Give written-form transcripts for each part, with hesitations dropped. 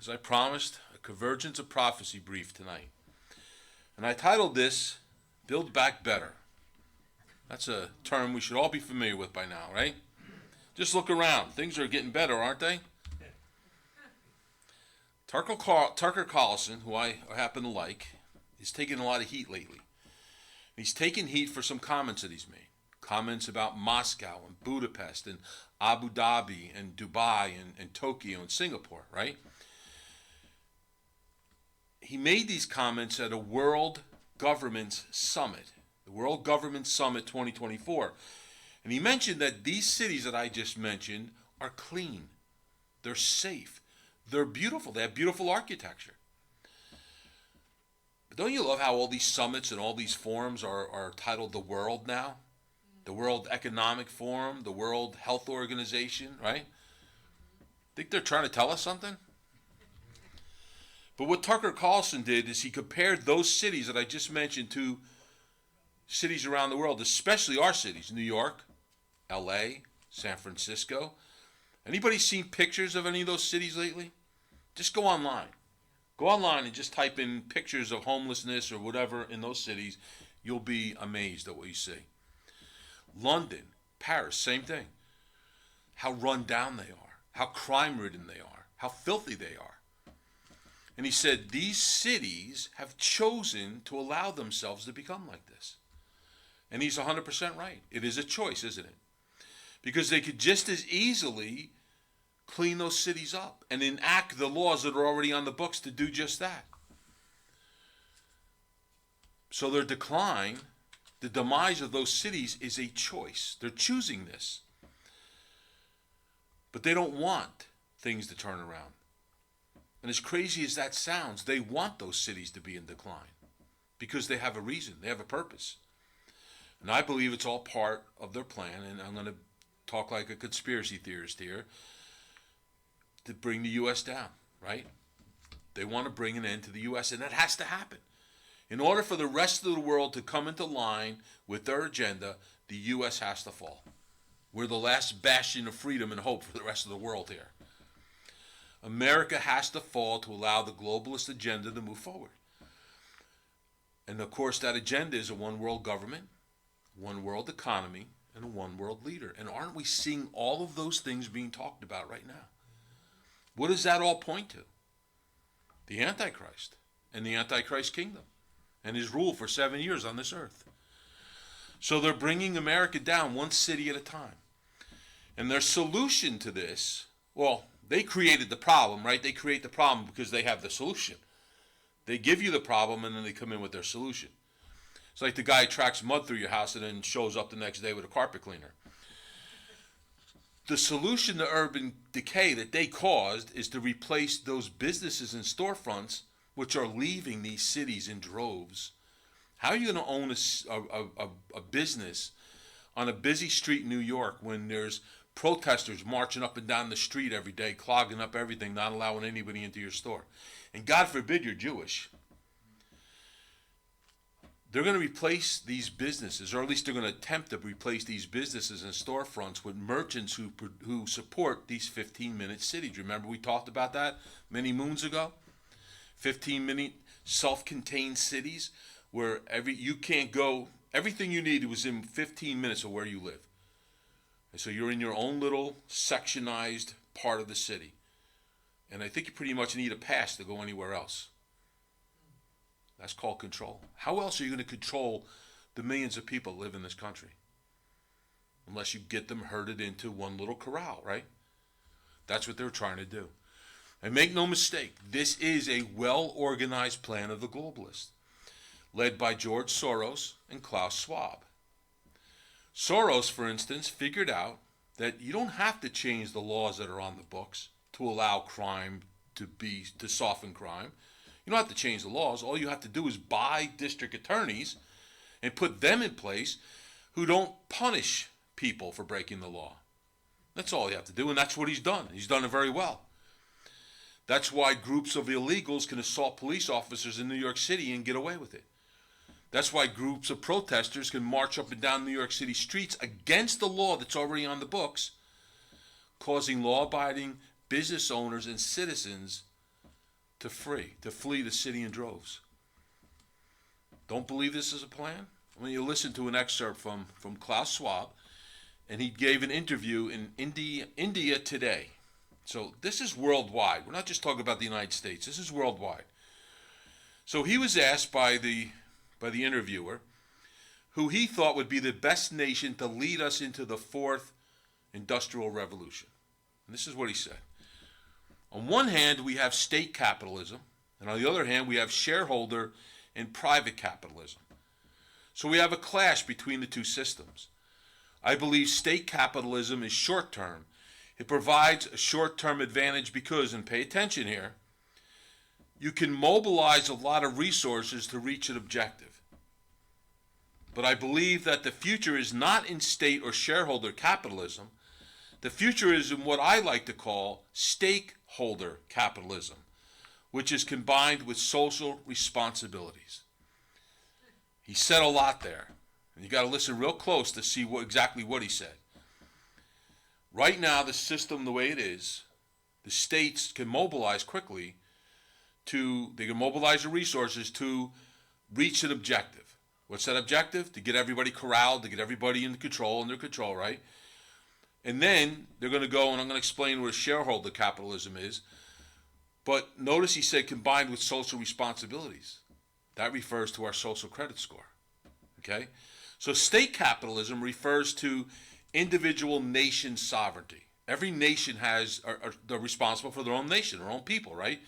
As I promised, a Convergence of Prophecy brief tonight. And I titled this, Build Back Better. That's a term we should all be familiar with by now, right? Just look around. Things are getting better, aren't they? Tucker Carlson, who I happen to like, is taking a lot of heat lately. He's taking heat for some comments that he's made. Comments about Moscow and Budapest and Abu Dhabi and Dubai and Tokyo and Singapore, right? He made these comments at a World Government Summit, the World Government Summit 2024. And he mentioned that these cities that I just mentioned are clean, they're safe, they're beautiful, they have beautiful architecture. But don't you love how all these summits and all these forums are titled the World now? The World Economic Forum, the World Health Organization, right? Think they're trying to tell us something? But what Tucker Carlson did is he compared those cities that I just mentioned to cities around the world, especially our cities, New York, LA, San Francisco. Anybody seen pictures of any of those cities lately? Just go online. Go online and just type in pictures of homelessness or whatever in those cities. You'll be amazed at what you see. London, Paris, same thing. How run down they are, how crime-ridden they are, how filthy they are. And he said these cities have chosen to allow themselves to become like this. And he's 100% right. It is a choice, isn't it? Because they could just as easily clean those cities up and enact the laws that are already on the books to do just that. So their decline, the demise of those cities is a choice. They're choosing this. But they don't want things to turn around. And as crazy as that sounds, they want those cities to be in decline because they have a reason, they have a purpose. And I believe it's all part of their plan, and I'm going to talk like a conspiracy theorist here, to bring the U.S. down, right? They want to bring an end to the U.S., and that has to happen. In order for the rest of the world to come into line with their agenda, the U.S. has to fall. We're the last bastion of freedom and hope for the rest of the world here. America has to fall to allow the globalist agenda to move forward. And of course, that agenda is a one world government, one world economy, and a one world leader. And aren't we seeing all of those things being talked about right now? What does that all point to? The Antichrist and the Antichrist kingdom and his rule for 7 years on this earth. So they're bringing America down one city at a time. And their solution to this, well, they created the problem, right? They create the problem because they have the solution. They give you the problem and then they come in with their solution. It's like the guy who tracks mud through your house and then shows up the next day with a carpet cleaner. The solution to urban decay that they caused is to replace those businesses and storefronts which are leaving these cities in droves. How are you going to own a business on a busy street in New York when there's protesters marching up and down the street every day, clogging up everything, not allowing anybody into your store? And God forbid you're Jewish. They're going to replace these businesses, or at least they're going to attempt to replace these businesses and storefronts with merchants who support these 15-minute cities. Remember we talked about that many moons ago? 15-minute self-contained cities where you can't go, everything you needed was in 15 minutes of where you live. And so you're in your own little sectionized part of the city. And I think you pretty much need a pass to go anywhere else. That's called control. How else are you going to control the millions of people that live in this country? Unless you get them herded into one little corral, right? That's what they're trying to do. And make no mistake, this is a well-organized plan of the globalists, led by George Soros and Klaus Schwab. Soros, for instance, figured out that you don't have to change the laws that are on the books to allow crime to soften crime. You don't have to change the laws. All you have to do is buy district attorneys and put them in place who don't punish people for breaking the law. That's all you have to do, and that's what he's done. He's done it very well. That's why groups of illegals can assault police officers in New York City and get away with it. That's why groups of protesters can march up and down New York City streets against the law that's already on the books, causing law-abiding business owners and citizens to flee the city in droves. Don't believe this is a plan? I mean, you listen to an excerpt from Klaus Schwab, and he gave an interview in India Today. So this is worldwide. We're not just talking about the United States. This is worldwide. So he was asked by the interviewer who he thought would be the best nation to lead us into the fourth industrial revolution. And this is what he said. On one hand, we have state capitalism, and on the other hand, we have shareholder and private capitalism. So we have a clash between the two systems. I believe state capitalism is short-term. It provides a short-term advantage because, and pay attention here, you can mobilize a lot of resources to reach an objective. But I believe that the future is not in state or shareholder capitalism. The future is in what I like to call stakeholder capitalism, which is combined with social responsibilities. He said a lot there, and you got to listen real close to see exactly what he said. Right now, the system, the way it is, the states can mobilize quickly they can mobilize the resources to reach an objective. What's that objective? To get everybody corralled, to get everybody under control, right? And then they're going to go, and I'm going to explain what shareholder capitalism is. But notice he said combined with social responsibilities. That refers to our social credit score. Okay? So state capitalism refers to individual nation sovereignty. Every nation they're responsible for their own nation, their own people, right?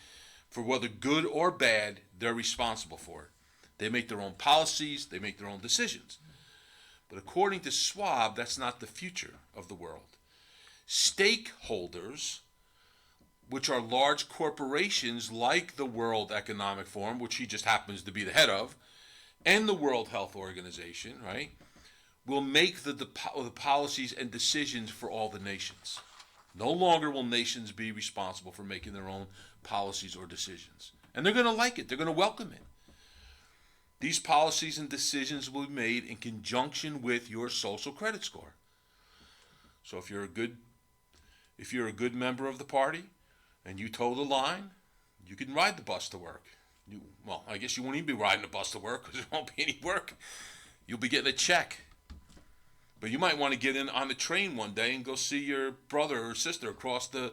For whether good or bad, they're responsible for it. They make their own policies, they make their own decisions. But according to Schwab, that's not the future of the world. Stakeholders, which are large corporations like the World Economic Forum, which he just happens to be the head of, and the World Health Organization, right, will make the policies and decisions for all the nations. No longer will nations be responsible for making their own policies or decisions. And they're going to like it. They're going to welcome it. These policies and decisions will be made in conjunction with your social credit score. So if you're a good member of the party and you toe the line, you can ride the bus to work. I guess you won't even be riding the bus to work because there won't be any work. You'll be getting a check. But you might want to get in on the train one day and go see your brother or sister across the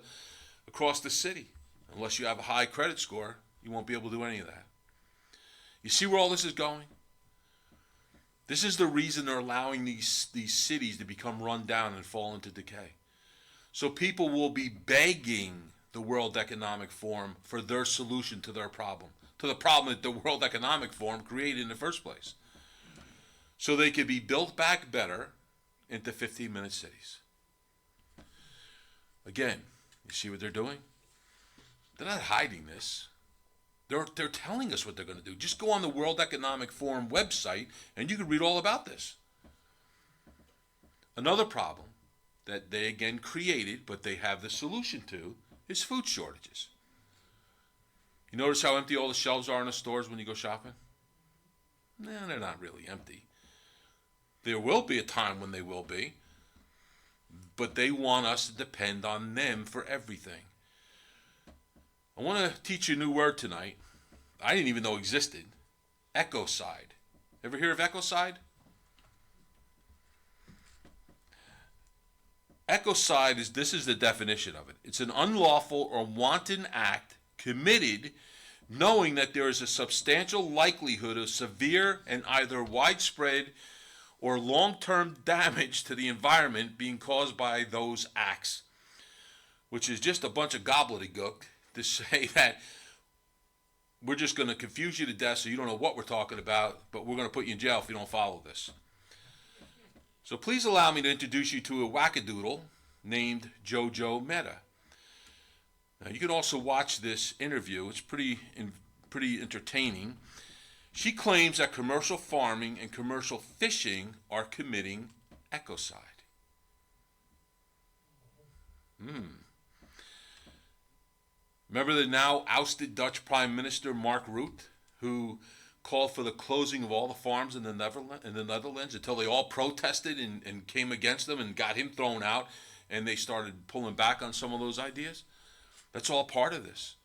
city. Unless you have a high credit score, you won't be able to do any of that. You see where all this is going? This is the reason they're allowing these cities to become run down and fall into decay. So people will be begging the World Economic Forum for their solution to their problem, to the problem that the World Economic Forum created in the first place. So they could be built back better into 15-minute cities. Again, you see what they're doing? They're not hiding this. They're telling us what they're going to do. Just go on the World Economic Forum website and you can read all about this. Another problem that they again created, but they have the solution to, is food shortages. You notice how empty all the shelves are in the stores when you go shopping? No, they're not really empty. There will be a time when they will be, but they want us to depend on them for everything. I want to teach you a new word tonight. I didn't even know existed. Ecocide. Ever hear of ecocide? Ecocide this is the definition of it. It's an unlawful or wanton act committed knowing that there is a substantial likelihood of severe and either widespread or long-term damage to the environment being caused by those acts, which is just a bunch of gobbledygook to say that we're just going to confuse you to death so you don't know what we're talking about, but we're going to put you in jail if you don't follow this. So please allow me to introduce you to a wackadoodle named Jojo Mehta. Now you can also watch this interview. It's pretty entertaining. She claims that commercial farming and commercial fishing are committing ecocide. Remember the now ousted Dutch Prime Minister Mark Rutte, who called for the closing of all the farms in the Netherlands until they all protested and came against them and got him thrown out, and they started pulling back on some of those ideas? That's all part of this.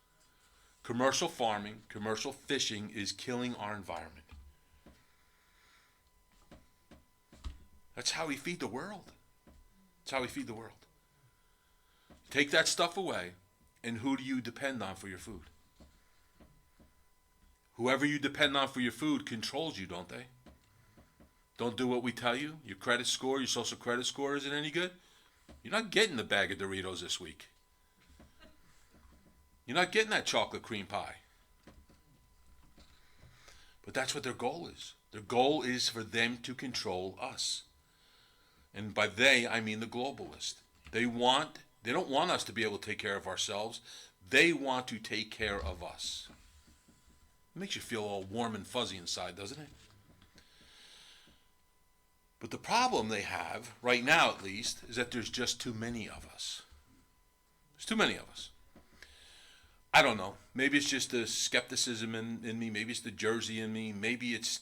Commercial farming, commercial fishing is killing our environment. That's how we feed the world. That's how we feed the world. Take that stuff away, and who do you depend on for your food? Whoever you depend on for your food controls you, don't they? Don't do what we tell you. Your credit score, your social credit score isn't any good. You're not getting the bag of Doritos this week. You're not getting that chocolate cream pie. But that's what their goal is. Their goal is for them to control us. And by they, I mean the globalist. They don't want us to be able to take care of ourselves. They want to take care of us. It makes you feel all warm and fuzzy inside, doesn't it? But the problem they have, right now at least, is that there's just too many of us. There's too many of us. I don't know. Maybe it's just the skepticism in me. Maybe it's the Jersey in me. Maybe it's,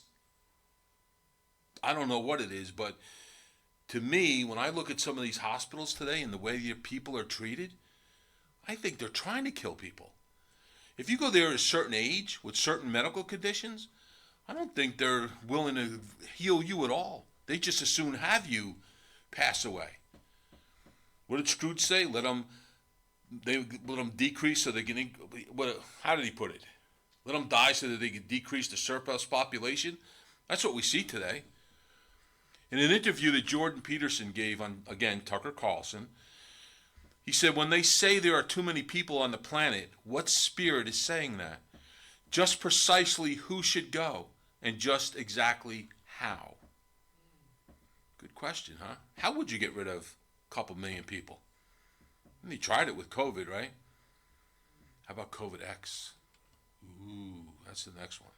I don't know what it is. But to me, when I look at some of these hospitals today and the way your people are treated, I think they're trying to kill people. If you go there at a certain age with certain medical conditions, I don't think they're willing to heal you at all. They just as soon have you pass away. What did Scrooge say? Let them decrease so they can. How did he put it? Let them die so that they can decrease the surplus population. That's what we see today. In an interview that Jordan Peterson gave on, again, Tucker Carlson, he said, when they say there are too many people on the planet, what spirit is saying that? Just precisely who should go, and just exactly how? Good question, huh? How would you get rid of a couple million people? And he tried it with COVID, right? How about COVID X? Ooh, that's the next one.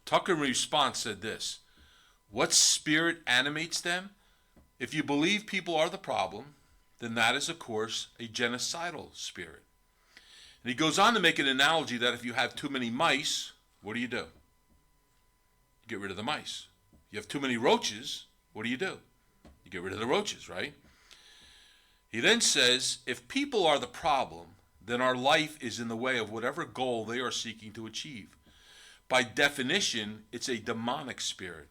Tucker in response said this: what spirit animates them? If you believe people are the problem, then that is, of course, a genocidal spirit. And he goes on to make an analogy that if you have too many mice, what do? You get rid of the mice. You have too many roaches, what do? You get rid of the roaches, right? He then says, if people are the problem, then our life is in the way of whatever goal they are seeking to achieve. By definition, it's a demonic spirit.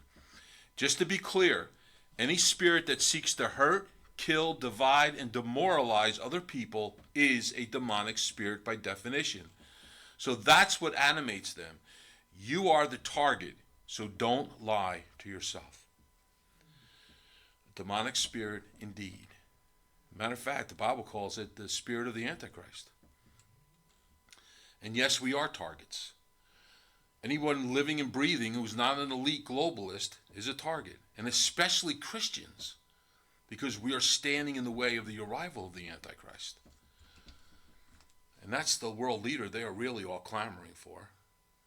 Just to be clear, any spirit that seeks to hurt, kill, divide, and demoralize other people is a demonic spirit by definition. So that's what animates them. You are the target, so don't lie to yourself. A demonic spirit indeed. Matter of fact, the Bible calls it the spirit of the Antichrist. And yes, we are targets. Anyone living and breathing who's not an elite globalist is a target, and especially Christians, because we are standing in the way of the arrival of the Antichrist. And that's the world leader they are really all clamoring for.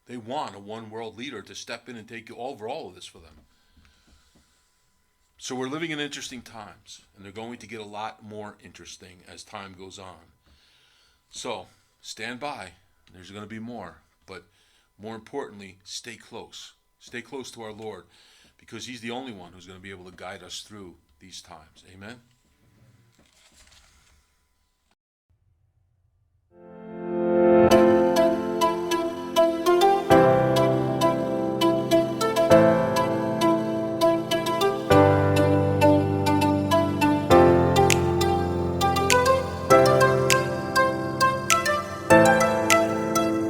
They want a one world leader to step in and take over all of this for them. So we're living in interesting times, and they're going to get a lot more interesting as time goes on. So stand by. There's going to be more. But more importantly, stay close. Stay close to our Lord, because he's the only one who's going to be able to guide us through these times. Amen?